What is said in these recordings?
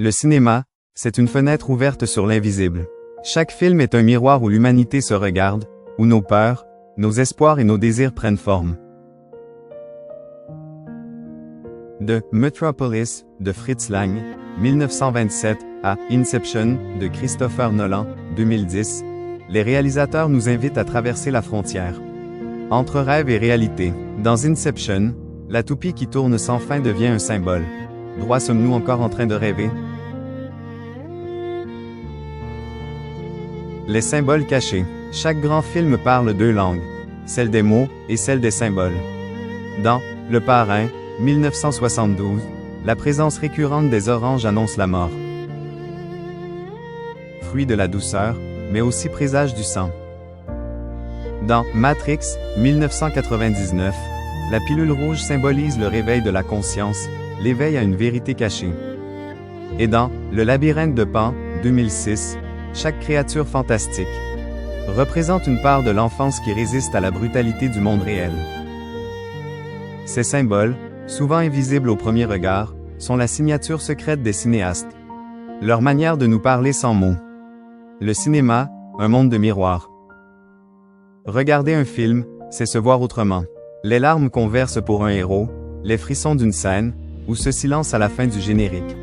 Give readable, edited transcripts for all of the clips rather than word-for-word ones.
Le cinéma, c'est une fenêtre ouverte sur l'invisible. Chaque film est un miroir où l'humanité se regarde, où nos peurs, nos espoirs et nos désirs prennent forme. De Metropolis, de Fritz Lang, 1927, à Inception, de Christopher Nolan, 2010, les réalisateurs nous invitent à traverser la frontière entre rêve et réalité. Dans Inception, la toupie qui tourne sans fin devient un symbole. Droit sommes-nous encore en train de rêver? Les symboles cachés. Chaque grand film parle deux langues, celle des mots et celle des symboles. Dans Le Parrain, 1972, la présence récurrente des oranges annonce la mort. Fruit de la douceur, mais aussi présage du sang. Dans Matrix, 1999, la pilule rouge symbolise le réveil de la conscience, l'éveil à une vérité cachée. Et dans Le Labyrinthe de Pan, 2006, chaque créature fantastique représente une part de l'enfance qui résiste à la brutalité du monde réel. Ces symboles, souvent invisibles au premier regard, sont la signature secrète des cinéastes. Leur manière de nous parler sans mots. Le cinéma, un monde de miroirs. Regarder un film, c'est se voir autrement. Les larmes qu'on verse pour un héros, les frissons d'une scène, ou ce silence à la fin du générique.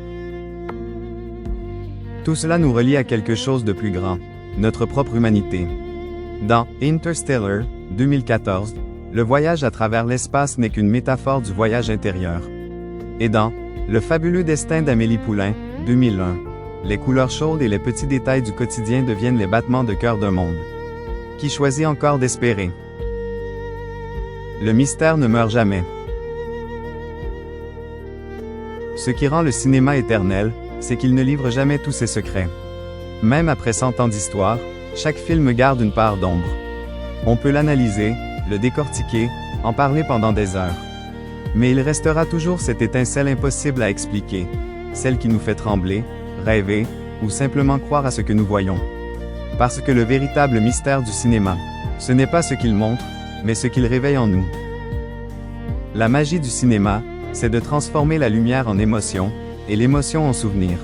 Tout cela nous relie à quelque chose de plus grand, notre propre humanité. Dans Interstellar, 2014, le voyage à travers l'espace n'est qu'une métaphore du voyage intérieur. Et dans Le fabuleux destin d'Amélie Poulain, 2001, les couleurs chaudes et les petits détails du quotidien deviennent les battements de cœur d'un monde qui choisit encore d'espérer. Le mystère ne meurt jamais. Ce qui rend le cinéma éternel, c'est qu'il ne livre jamais tous ses secrets. Même après 100 ans d'histoire, chaque film garde une part d'ombre. On peut l'analyser, le décortiquer, en parler pendant des heures. Mais il restera toujours cette étincelle impossible à expliquer, celle qui nous fait trembler, rêver, ou simplement croire à ce que nous voyons. Parce que le véritable mystère du cinéma, ce n'est pas ce qu'il montre, mais ce qu'il réveille en nous. La magie du cinéma, c'est de transformer la lumière en émotion, et l'émotion en souvenir.